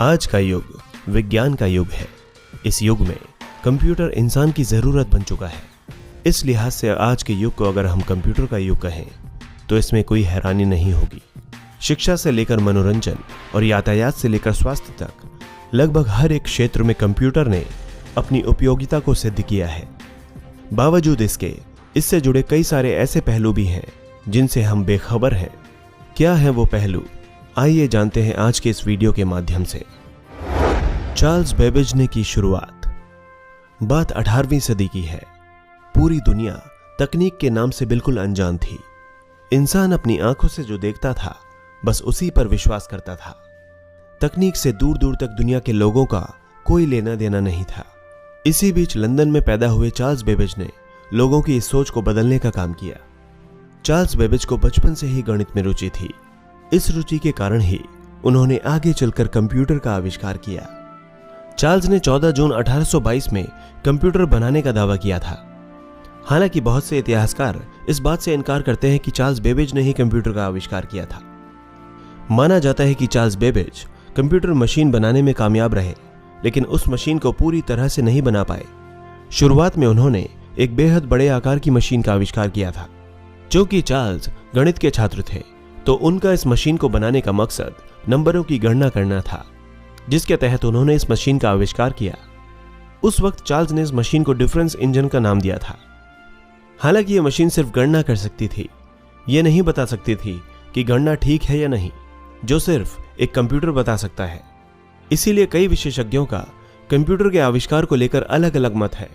आज का युग विज्ञान का युग है। इस युग में कंप्यूटर इंसान की ज़रूरत बन चुका है। इस लिहाज से आज के युग को अगर हम कंप्यूटर का युग कहें तो इसमें कोई हैरानी नहीं होगी। शिक्षा से लेकर मनोरंजन और यातायात से लेकर स्वास्थ्य तक लगभग हर एक क्षेत्र में कंप्यूटर ने अपनी उपयोगिता को सिद्ध किया है। बावजूद इससे जुड़े कई सारे ऐसे पहलू भी हैं जिनसे हम बेखबर हैं। क्या है वो पहलू, आइए जानते हैं आज के इस वीडियो के माध्यम से। चार्ल्स बेबेज ने की शुरुआत। बात 18वीं सदी की है। पूरी दुनिया तकनीक के नाम से बिल्कुल अनजान थी। इंसान अपनी आंखों से जो देखता था बस उसी पर विश्वास करता था। तकनीक से दूर दूर तक दुनिया के लोगों का कोई लेना देना नहीं था। इसी बीच लंदन में पैदा हुए चार्ल्स बेबेज ने लोगों की इस सोच को बदलने का काम किया। चार्ल्स बेबेज को बचपन से ही गणित में रुचि थी। इस रुचि के कारण ही उन्होंने आगे चलकर कंप्यूटर का आविष्कार किया। चार्ल्स ने 14 जून 1822 में कंप्यूटर बनाने का दावा किया था। हालांकि बहुत से इतिहासकार इस बात से इनकार करते हैं कि चार्ल्स बेबेज ने ही कंप्यूटर का आविष्कार किया था। माना जाता है कि चार्ल्स बेबेज कंप्यूटर मशीन बनाने में कामयाब रहे, लेकिन उस मशीन को पूरी तरह से नहीं बना पाए। शुरुआत में उन्होंने एक बेहद बड़े आकार की मशीन का आविष्कार किया था। चूंकि चार्ल्स गणित के छात्र थे तो उनका इस मशीन को बनाने का मकसद नंबरों की गणना करना था, जिसके तहत उन्होंने इस मशीन का आविष्कार किया। उस वक्त चार्ल्स ने इस मशीन को डिफरेंस इंजन का नाम दिया था। हालांकि यह मशीन सिर्फ गणना कर सकती थी, यह नहीं बता सकती थी कि गणना ठीक है या नहीं, जो सिर्फ एक कंप्यूटर बता सकता है। इसीलिए कई विशेषज्ञों का कंप्यूटर के आविष्कार को लेकर अलग अलग मत है।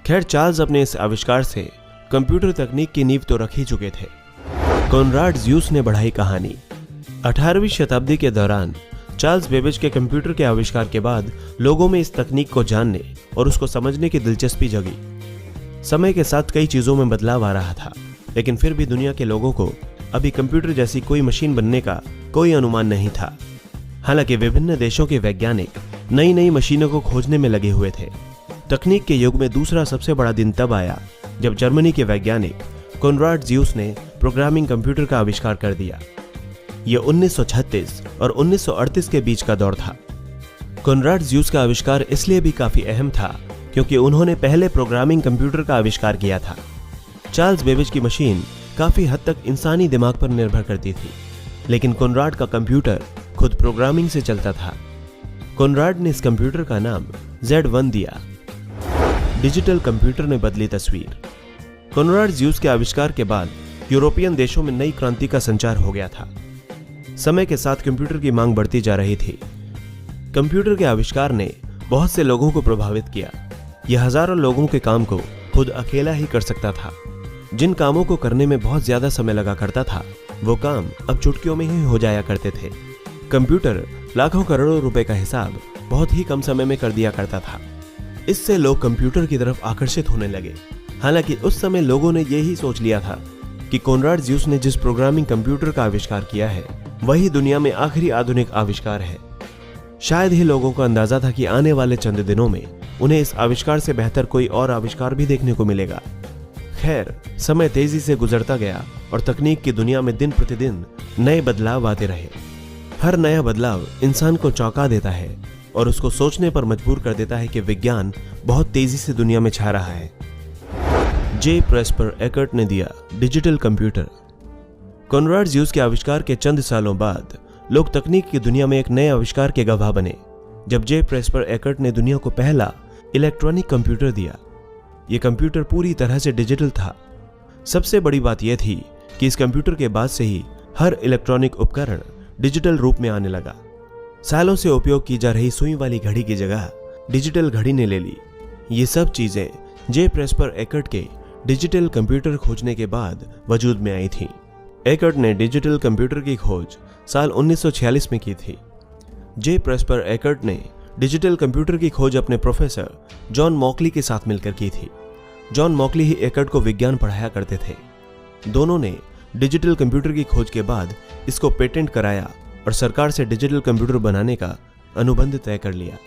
खैर, चार्ल्स अपने इस आविष्कार से कंप्यूटर तकनीक की नींव तो रख ही चुके थे। कॉनराड ज़्यूस ने बढ़ाई कहानी। 18वीं शताब्दी के दौरान चार्ल्स बेबेज के कंप्यूटर के आविष्कार के बाद लोगों में इस तकनीक को जानने और उसको समझने की दिलचस्पी जगी। समय के साथ कई चीजों में बदलाव आ रहा था, लेकिन फिर भी दुनिया के लोगों को अभी कंप्यूटर जैसी कोई मशीन बनने का कोई अनुमान नहीं था। हालांकि विभिन्न देशों के वैज्ञानिक नई नई मशीनों को खोजने में लगे हुए थे। तकनीक के युग में दूसरा सबसे बड़ा दिन तब आया जब जर्मनी के वैज्ञानिक कॉनराड ज़्यूस ने प्रोग्रामिंग कंप्यूटर का आविष्कार कर दिया। यह 1936 और 1938 के बीच का दौर था। कॉनराड ज़्यूस का आविष्कार इसलिए भी काफी अहम था क्योंकि उन्होंने पहले प्रोग्रामिंग कंप्यूटर का आविष्कार किया था। चार्ल्स बेबेज की मशीन काफी हद तक इंसानी दिमाग पर निर्भर करती थी, लेकिन कॉनराड का कंप्यूटर खुद प्रोग्रामिंग से चलता था। कॉनराड ने इस कंप्यूटर का नाम Z1 दिया। डिजिटल कंप्यूटर ने बदली तस्वीर। कॉनराड ज़्यूस के आविष्कार के बाद यूरोपियन देशों में नई क्रांति का संचार हो गया था। समय के साथ कंप्यूटर की मांग बढ़ती जा रही थी। कंप्यूटर के आविष्कार ने बहुत से लोगों को प्रभावित किया। यह हजारों लोगों के काम को खुद अकेला ही कर सकता था। जिन कामों को करने में बहुत ज्यादा समय लगा करता था, वो काम अब चुटकियों में ही हो जाया करते थे। कंप्यूटर लाखों करोड़ों रुपए का हिसाब बहुत ही कम समय में कर दिया करता था। इससे लोग कंप्यूटर की तरफ आकर्षित होने लगे। हालांकि उस समय लोगों ने यही सोच लिया था कि कॉनराड ज़्यूस ने जिस प्रोग्रामिंग कंप्यूटर का आविष्कार किया है वही दुनिया में आखिरी आधुनिक आविष्कार है। शायद ही लोगों को अंदाजा था कि आने वाले चंद दिनों में उन्हें इस आविष्कार से बेहतर कोई और आविष्कार भी देखने को मिलेगा। खैर, समय तेजी से गुजरता गया और तकनीक की दुनिया में दिन प्रतिदिन नए बदलाव आते रहे। हर नया बदलाव इंसान को चौंका देता है और उसको सोचने पर मजबूर कर देता है कि विज्ञान बहुत तेजी से दुनिया में छा रहा है। जे प्रेस्पर एकर्ट ने दिया डिजिटल कंप्यूटर। कॉनराड ज़्यूस के आविष्कार के चंद सालों बाद लोग तकनीक की दुनिया में एक नए आविष्कार के गवाह बने जब जे प्रेस्पर एकर्ट ने दुनिया को पहला इलेक्ट्रॉनिक कंप्यूटर दिया। यह कंप्यूटर पूरी तरह से डिजिटल था। सबसे बड़ी बात यह थी कि इस कंप्यूटर के बाद से ही हर इलेक्ट्रॉनिक उपकरण डिजिटल रूप में आने लगा। सालों से उपयोग की जा रही सुई वाली घड़ी की जगह डिजिटल घड़ी ने ले ली। ये सब चीजें जे प्रेस्पर एकर्ट के डिजिटल कंप्यूटर खोजने के बाद वजूद में आई थी। एकर्ट ने डिजिटल कंप्यूटर की खोज साल 1946 में की थी। जे प्रेस्पर एकर्ट ने डिजिटल कंप्यूटर की खोज अपने प्रोफेसर जॉन मॉकली के साथ मिलकर की थी। जॉन मॉकली ही एकर्ट को विज्ञान पढ़ाया करते थे। दोनों ने डिजिटल कंप्यूटर की खोज के बाद इसको पेटेंट कराया और सरकार से डिजिटल कंप्यूटर बनाने का अनुबंध तय कर लिया।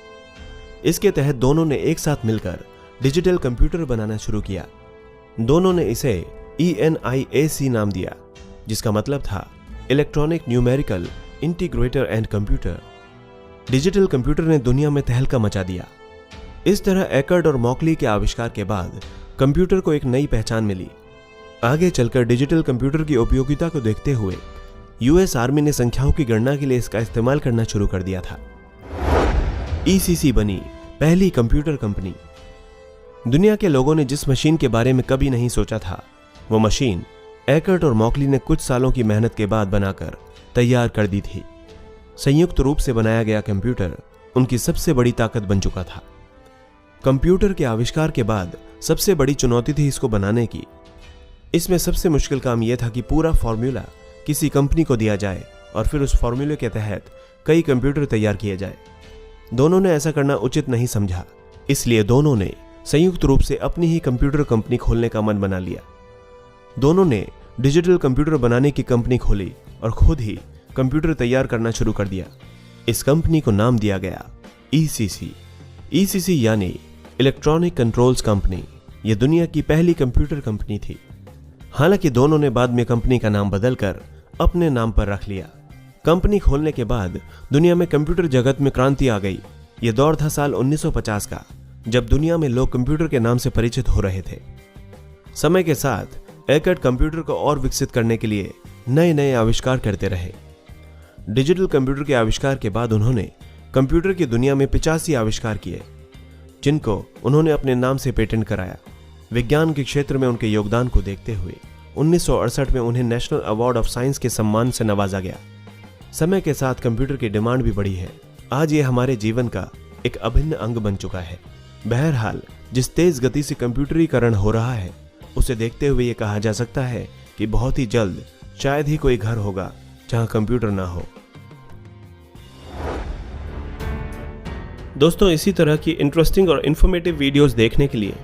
इसके तहत दोनों ने एक साथ मिलकर डिजिटल कंप्यूटर बनाना शुरू किया। दोनों ने इसे ENIAC नाम दिया, जिसका मतलब था electronic numerical integrator and computer. Digital computer ने दुनिया में तहलका मचा दिया। इस तरह एकर्ड और मॉकली के आविष्कार के बाद कंप्यूटर को एक नई पहचान मिली। आगे चलकर डिजिटल कंप्यूटर की उपयोगिता को देखते हुए यूएस आर्मी ने संख्याओं की गणना के लिए इसका इस्तेमाल करना शुरू कर दिया था। ईसीसी बनी पहली कंप्यूटर कंपनी। दुनिया के लोगों ने जिस मशीन के बारे में कभी नहीं सोचा था, वो मशीन एकर्ड और मॉकली ने कुछ सालों की मेहनत के बाद बनाकर तैयार कर दी थी। संयुक्त रूप से बनाया गया कंप्यूटर उनकी सबसे बड़ी ताकत बन चुका था। कंप्यूटर के आविष्कार के बाद सबसे बड़ी चुनौती थी इसको बनाने की। इसमें सबसे मुश्किल काम यह था कि पूरा फॉर्मूला किसी कंपनी को दिया जाए और फिर उस फॉर्मूले के तहत कई कंप्यूटर तैयार किए जाए। दोनों ने ऐसा करना उचित नहीं समझा, इसलिए दोनों ने संयुक्त रूप से अपनी ही कंप्यूटर कंपनी खोलने का मन बना लिया। दोनों ने डिजिटल कंप्यूटर बनाने की कंपनी खोली और खुद ही कंप्यूटर तैयार करना शुरू कर दिया। इस कंपनी को नाम दिया गया ईसीसी। ईसीसी यानी इलेक्ट्रॉनिक कंट्रोल्स कंपनी। यह दुनिया की पहली कंप्यूटर कंपनी थी। हालांकि दोनों ने बाद में कंपनी का नाम बदलकर अपने नाम पर रख लिया। कंपनी खोलने के बाद दुनिया में कंप्यूटर जगत में क्रांति आ गई। यह दौर था साल 1950 का, जब दुनिया में लोग कंप्यूटर के नाम से परिचित हो रहे थे। समय के साथ एकर्ड कंप्यूटर को और विकसित करने के लिए नए नए आविष्कार करते रहे। डिजिटल कंप्यूटर के आविष्कार के बाद उन्होंने कंप्यूटर की दुनिया में 85 आविष्कार किए, जिनको उन्होंने अपने नाम से पेटेंट कराया। विज्ञान के क्षेत्र में उनके योगदान को देखते हुए 1968 में उन्हें नेशनल अवार्ड ऑफ साइंस के सम्मान से नवाजा गया। समय के साथ कंप्यूटर की डिमांड भी बढ़ी है। आज ये हमारे जीवन का एक अभिन्न अंग बन चुका है। बहरहाल, जिस तेज गति से कंप्यूटरीकरण हो रहा है, उसे देखते हुए ये कहा जा सकता है कि बहुत ही जल्द शायद ही कोई घर होगा जहां कंप्यूटर ना हो। दोस्तों, इसी तरह की इंटरेस्टिंग और इन्फॉर्मेटिव वीडियोस देखने के लिए